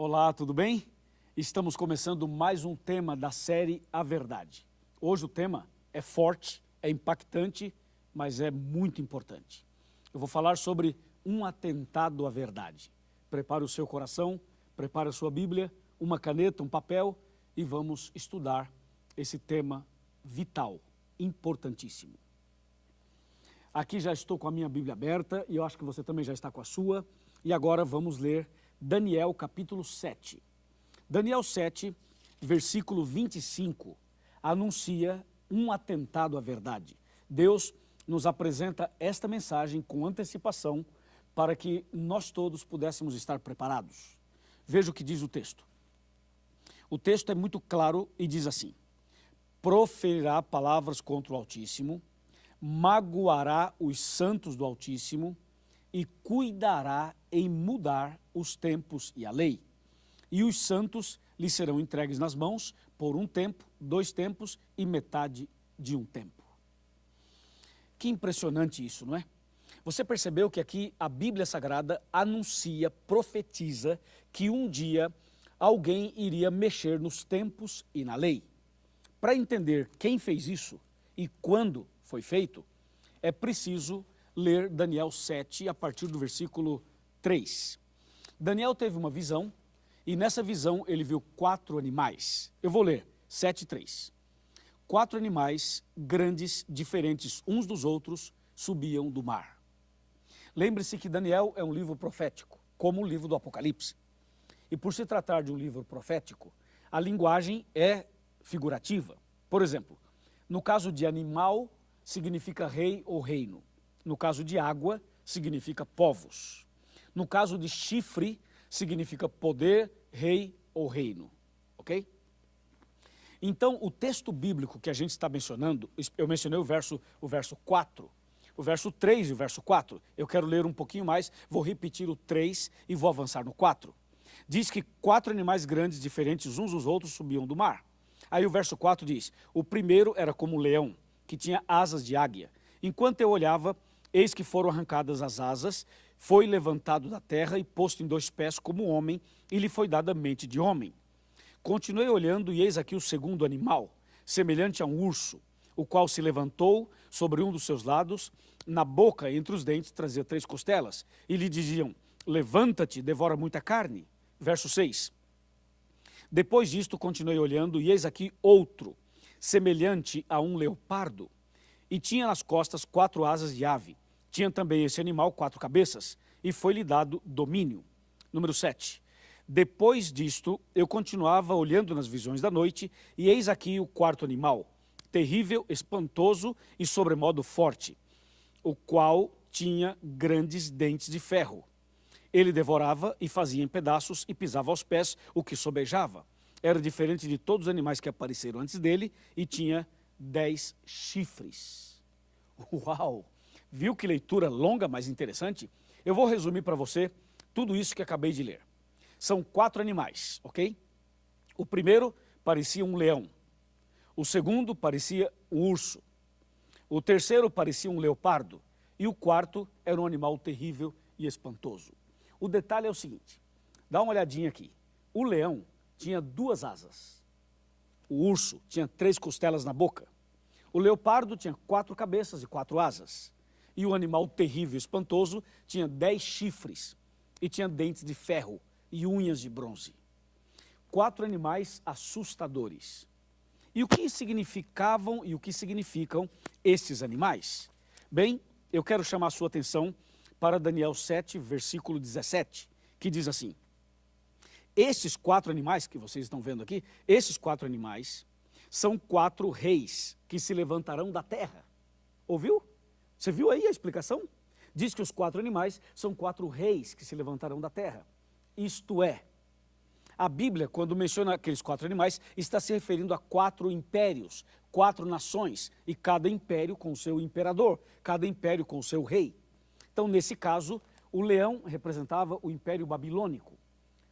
Olá, tudo bem? Estamos começando mais um tema da série A Verdade. Hoje o tema é forte, é impactante, mas é muito importante. Eu vou falar sobre um atentado à verdade. Prepare o seu coração, prepare a sua Bíblia, uma caneta, um papel e vamos estudar esse tema vital, importantíssimo. Aqui já estou com a minha Bíblia aberta e eu acho que você também já está com a sua. E agora vamos ler Daniel capítulo 7. Daniel 7, versículo 25, anuncia um atentado à verdade. Deus nos apresenta esta mensagem com antecipação para que nós todos pudéssemos estar preparados. Veja o que diz o texto. O texto é muito claro e diz assim: proferirá palavras contra o Altíssimo, magoará os santos do Altíssimo e cuidará em mudar os tempos e a lei. E os santos lhe serão entregues nas mãos por um tempo, 2 tempos e metade de um tempo. Que impressionante isso, não é? Você percebeu que aqui a Bíblia Sagrada anuncia, profetiza que um dia alguém iria mexer nos tempos e na lei. Para entender quem fez isso e quando foi feito, é preciso ler Daniel 7 a partir do versículo 3. Daniel teve uma visão e nessa visão ele viu 4 animais. Eu vou ler 7:3. 4 animais grandes, diferentes uns dos outros, subiam do mar. Lembre-se que Daniel é um livro profético, como o livro do Apocalipse. E por se tratar de um livro profético, a linguagem é figurativa. Por exemplo, no caso de animal, significa rei ou reino. No caso de água, significa povos. No caso de chifre, significa poder, rei ou reino. Ok? Então, o texto bíblico que a gente está mencionando, eu mencionei o verso 4, o verso 3 e o verso 4. Eu quero ler um pouquinho mais, vou repetir o 3 e vou avançar no 4. Diz que 4 animais grandes, diferentes uns dos outros, subiam do mar. Aí o verso 4 diz: o primeiro era como um leão, que tinha asas de águia. Enquanto eu olhava, eis que foram arrancadas as asas, foi levantado da terra e posto em 2 pés como homem, e lhe foi dada mente de homem. Continuei olhando, e eis aqui o segundo animal, semelhante a um urso, o qual se levantou sobre um dos seus lados, na boca, entre os dentes, trazia 3 costelas, e lhe diziam: levanta-te, devora muita carne. Verso 6. Depois disto, continuei olhando, e eis aqui outro, semelhante a um leopardo, e tinha nas costas 4 asas de ave. Tinha também esse animal 4 cabeças, e foi-lhe dado domínio. Número 7. Depois disto, eu continuava olhando nas visões da noite, e eis aqui o 4º animal, terrível, espantoso e sobremodo forte, o qual tinha grandes dentes de ferro. Ele devorava e fazia em pedaços e pisava aos pés o que sobejava. Era diferente de todos os animais que apareceram antes dele e tinha 10 chifres. Uau! Viu que leitura longa, mas interessante? Eu vou resumir para você tudo isso que acabei de ler. São 4 animais, ok? O primeiro parecia um leão. O segundo parecia um urso. O terceiro parecia um leopardo. E o 4º era um animal terrível e espantoso. O detalhe é o seguinte, dá uma olhadinha aqui. O leão tinha 2 asas. O urso tinha 3 costelas na boca. O leopardo tinha 4 cabeças e 4 asas. E o animal terrível e espantoso tinha 10 chifres e tinha dentes de ferro e unhas de bronze. 4 animais assustadores. E o que significavam e o que significam esses animais? Bem, eu quero chamar a sua atenção para Daniel 7, versículo 17, que diz assim: esses 4 animais que vocês estão vendo aqui, esses 4 animais são 4 reis que se levantarão da terra. Ouviu? Você viu aí a explicação? Diz que os 4 animais são 4 reis que se levantarão da terra. Isto é, a Bíblia, quando menciona aqueles 4 animais, está se referindo a 4 impérios, 4 nações, e cada império com o seu imperador, cada império com o seu rei. Então, nesse caso, o leão representava o Império Babilônico,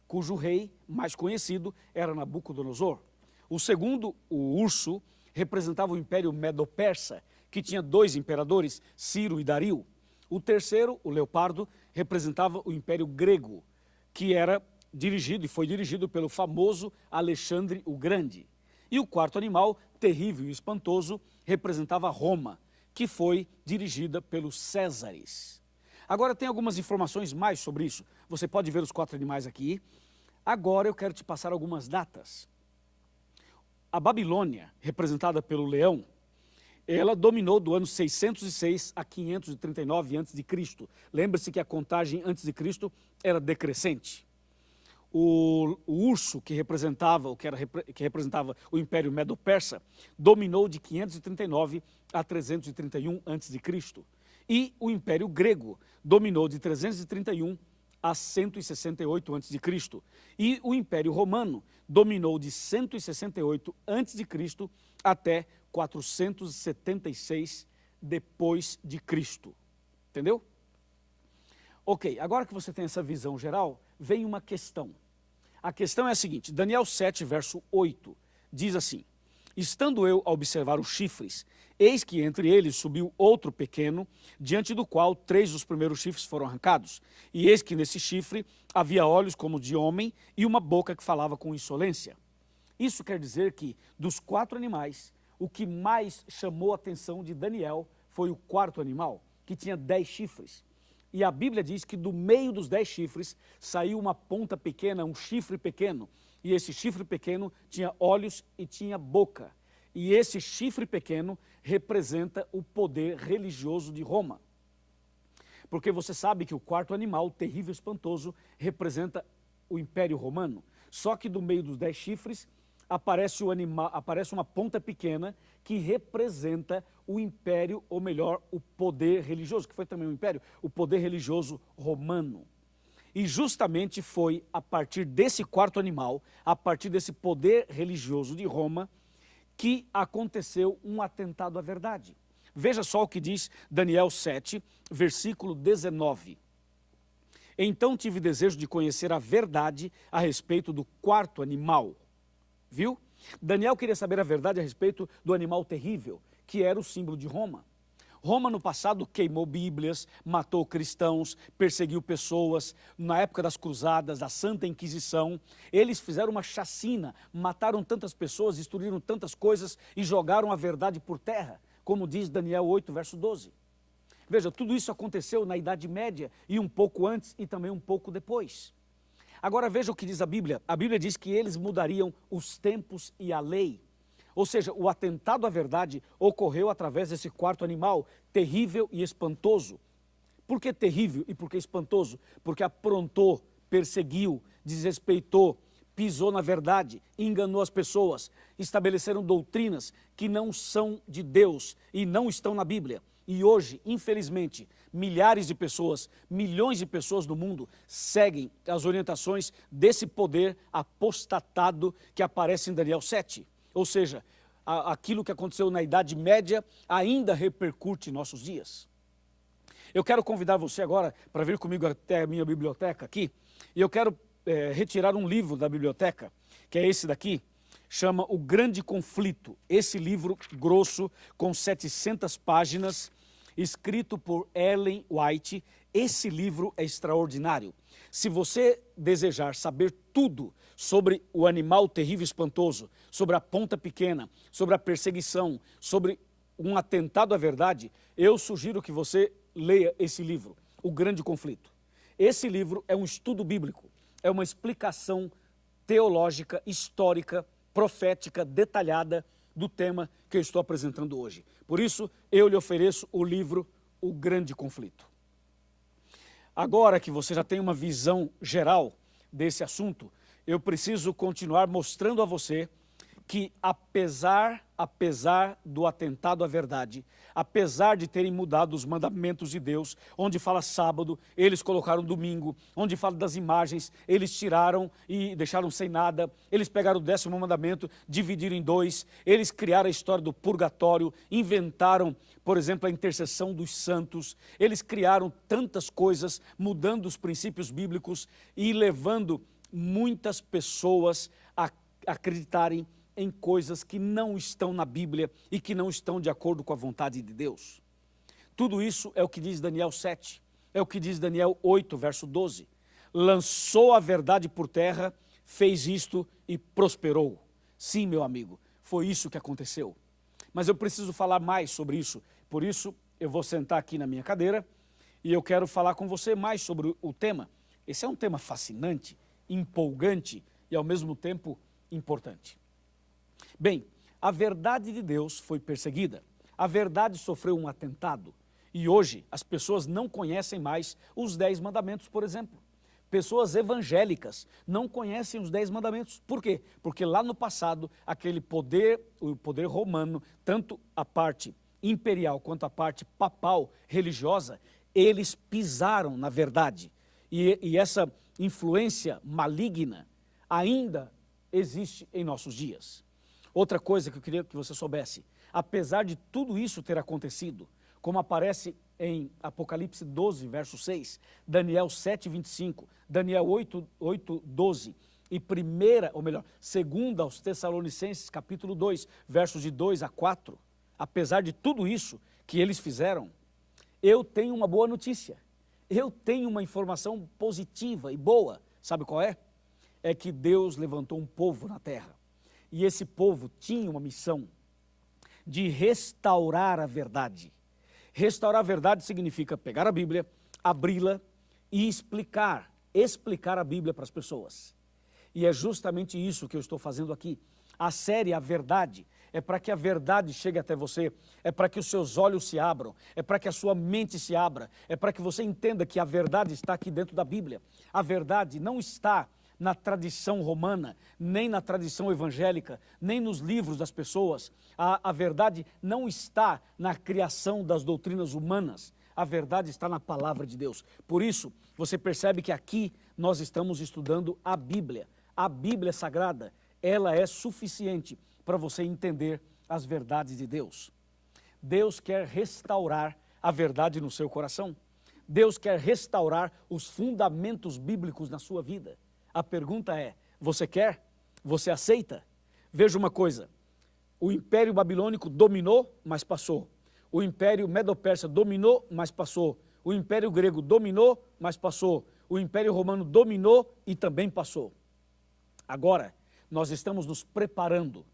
cujo rei mais conhecido era Nabucodonosor. O segundo, o urso, representava o Império Medo-Persa, que tinha 2 imperadores, Ciro e Dario. O terceiro, o leopardo, representava o Império Grego, que era dirigido e foi dirigido pelo famoso Alexandre o Grande. E o quarto animal, terrível e espantoso, representava Roma, que foi dirigida pelos Césares. Agora tem algumas informações mais sobre isso. Você pode ver os quatro animais aqui. Agora eu quero te passar algumas datas. A Babilônia, representada pelo leão, ela dominou do ano 606 a 539 a.C. Lembre-se que a contagem antes de Cristo era decrescente. O urso que representava o Império Medo-Persa dominou de 539 a 331 a.C. E o Império Grego dominou de 331 a 168 a.C. E o Império Romano dominou de 168 a.C. até 476 depois de Cristo. Entendeu? Ok, agora que você tem essa visão geral, vem uma questão. A questão é a seguinte, Daniel 7, verso 8, diz assim: estando eu a observar os chifres, eis que entre eles subiu outro pequeno, diante do qual 3 dos primeiros chifres foram arrancados. E eis que nesse chifre havia olhos como de homem e uma boca que falava com insolência. Isso quer dizer que, dos 4 animais, o que mais chamou a atenção de Daniel foi o quarto animal, que tinha 10 chifres. E a Bíblia diz que do meio dos 10 chifres saiu uma ponta pequena, um chifre pequeno. E esse chifre pequeno tinha olhos e tinha boca. E esse chifre pequeno representa o poder religioso de Roma. Porque você sabe que o quarto animal, terrível e espantoso, representa o Império Romano. Só que do meio dos 10 chifres aparece uma ponta pequena que representa o império, ou melhor, o poder religioso, que foi também um império, o poder religioso romano. E justamente foi a partir desse quarto animal, a partir desse poder religioso de Roma, que aconteceu um atentado à verdade. Veja só o que diz Daniel 7, versículo 19. Então tive desejo de conhecer a verdade a respeito do quarto animal. Viu? Daniel queria saber a verdade a respeito do animal terrível, que era o símbolo de Roma. Roma no passado queimou bíblias, matou cristãos, perseguiu pessoas. Na época das cruzadas, da Santa Inquisição, eles fizeram uma chacina, mataram tantas pessoas, destruíram tantas coisas e jogaram a verdade por terra, como diz Daniel 8, verso 12. Veja, tudo isso aconteceu na Idade Média e um pouco antes e também um pouco depois. Agora veja o que diz a Bíblia. A Bíblia diz que eles mudariam os tempos e a lei. Ou seja, o atentado à verdade ocorreu através desse quarto animal, terrível e espantoso. Por que terrível e por que espantoso? Porque aprontou, perseguiu, desrespeitou, pisou na verdade, enganou as pessoas, estabeleceram doutrinas que não são de Deus e não estão na Bíblia. E hoje, infelizmente, milhares de pessoas, milhões de pessoas no mundo seguem as orientações desse poder apostatado que aparece em Daniel 7. Ou seja, aquilo que aconteceu na Idade Média ainda repercute em nossos dias. Eu quero convidar você agora para vir comigo até a minha biblioteca aqui. E eu quero retirar um livro da biblioteca, que é esse daqui, chama O Grande Conflito. Esse livro grosso, com 700 páginas, escrito por Ellen White. Esse livro é extraordinário. Se você desejar saber tudo sobre o animal terrível e espantoso, sobre a ponta pequena, sobre a perseguição, sobre um atentado à verdade, eu sugiro que você leia esse livro, O Grande Conflito. Esse livro é um estudo bíblico, é uma explicação teológica, histórica, profética, detalhada do tema que eu estou apresentando hoje. Por isso, eu lhe ofereço o livro O Grande Conflito. Agora que você já tem uma visão geral desse assunto, eu preciso continuar mostrando a você que apesar do atentado à verdade, apesar de terem mudado os mandamentos de Deus, onde fala sábado, eles colocaram domingo, onde fala das imagens, eles tiraram e deixaram sem nada, eles pegaram o 10º mandamento, dividiram em 2, eles criaram a história do purgatório, inventaram, por exemplo, a intercessão dos santos, eles criaram tantas coisas, mudando os princípios bíblicos e levando muitas pessoas a acreditarem em coisas que não estão na Bíblia e que não estão de acordo com a vontade de Deus. Tudo isso é o que diz Daniel 7, é o que diz Daniel 8, verso 12. lançou a verdade por terra, fez isto e prosperou. Sim, meu amigo, foi isso que aconteceu. Mas eu preciso falar mais sobre isso, por isso eu vou sentar aqui na minha cadeira e eu quero falar com você mais sobre o tema. Esse é um tema fascinante, empolgante e ao mesmo tempo importante. Bem, a verdade de Deus foi perseguida, a verdade sofreu um atentado e hoje as pessoas não conhecem mais os 10 mandamentos, por exemplo. Pessoas evangélicas não conhecem os 10 mandamentos. Por quê? Porque lá no passado, aquele poder, o poder romano, tanto a parte imperial quanto a parte papal, religiosa, eles pisaram na verdade. E essa influência maligna ainda existe em nossos dias. Outra coisa que eu queria que você soubesse, apesar de tudo isso ter acontecido, como aparece em Apocalipse 12, verso 6, Daniel 7, 25, Daniel 8, 12 e segunda aos Tessalonicenses, capítulo 2, versos de 2 a 4, apesar de tudo isso que eles fizeram, eu tenho uma boa notícia, eu tenho uma informação positiva e boa, sabe qual é? É que Deus levantou um povo na terra, e esse povo tinha uma missão de restaurar a verdade. Restaurar a verdade significa pegar a Bíblia, abri-la e explicar a Bíblia para as pessoas. E é justamente isso que eu estou fazendo aqui. A série A Verdade é para que a verdade chegue até você, é para que os seus olhos se abram, é para que a sua mente se abra, é para que você entenda que a verdade está aqui dentro da Bíblia. A verdade não está na tradição romana, nem na tradição evangélica, nem nos livros das pessoas. A verdade não está na criação das doutrinas humanas. A verdade está na palavra de Deus. Por isso, você percebe que aqui nós estamos estudando a Bíblia. A Bíblia Sagrada, ela é suficiente para você entender as verdades de Deus. Deus quer restaurar a verdade no seu coração. Deus quer restaurar os fundamentos bíblicos na sua vida. A pergunta é, você quer? Você aceita? Veja uma coisa, o Império Babilônico dominou, mas passou. O Império Medo-Persa dominou, mas passou. O Império Grego dominou, mas passou. O Império Romano dominou e também passou. Agora, nós estamos nos preparando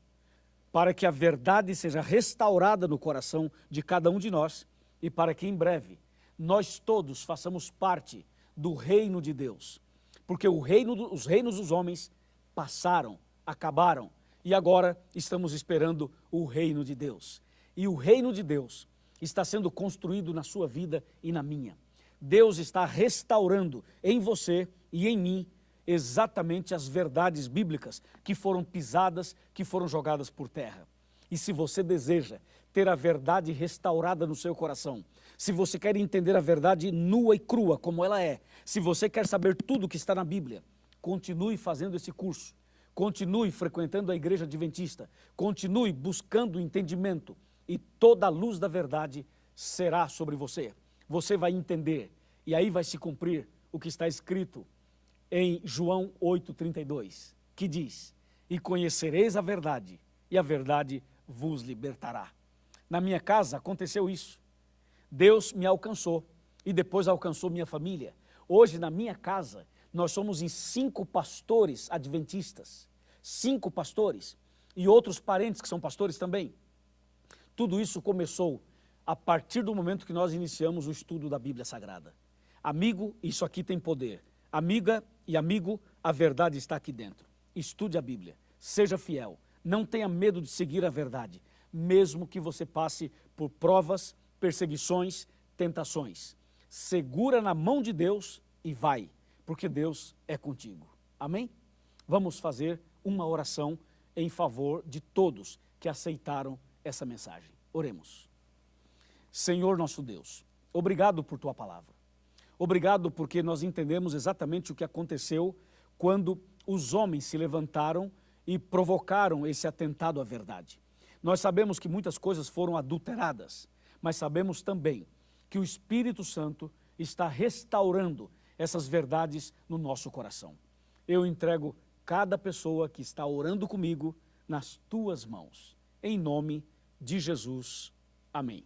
para que a verdade seja restaurada no coração de cada um de nós e para que em breve nós todos façamos parte do reino de Deus. Porque os reinos dos homens passaram, acabaram, e agora estamos esperando o reino de Deus. E o reino de Deus está sendo construído na sua vida e na minha. Deus está restaurando em você e em mim exatamente as verdades bíblicas que foram pisadas, que foram jogadas por terra. E se você deseja ter a verdade restaurada no seu coração, se você quer entender a verdade nua e crua como ela é, se você quer saber tudo que está na Bíblia, continue fazendo esse curso, continue frequentando a igreja adventista, continue buscando o entendimento e toda a luz da verdade será sobre você. Você vai entender e aí vai se cumprir o que está escrito em João 8,32, que diz, e conhecereis a verdade e a verdade vos libertará. Na minha casa aconteceu isso. Deus me alcançou e depois alcançou minha família. Hoje na minha casa nós somos em 5 pastores adventistas, 5 pastores e outros parentes que são pastores também. Tudo isso começou a partir do momento que nós iniciamos o estudo da Bíblia Sagrada. Amigo, isso aqui tem poder. Amiga e amigo, a verdade está aqui dentro. Estude a Bíblia, seja fiel, não tenha medo de seguir a verdade, mesmo que você passe por provas, perseguições, tentações. Segura na mão de Deus e vai, porque Deus é contigo. Amém? Vamos fazer uma oração em favor de todos que aceitaram essa mensagem. Oremos. Senhor nosso Deus, obrigado por tua palavra. Obrigado porque nós entendemos exatamente o que aconteceu quando os homens se levantaram e provocaram esse atentado à verdade. Nós sabemos que muitas coisas foram adulteradas, mas sabemos também que o Espírito Santo está restaurando essas verdades no nosso coração. Eu entrego cada pessoa que está orando comigo nas tuas mãos. Em nome de Jesus. Amém.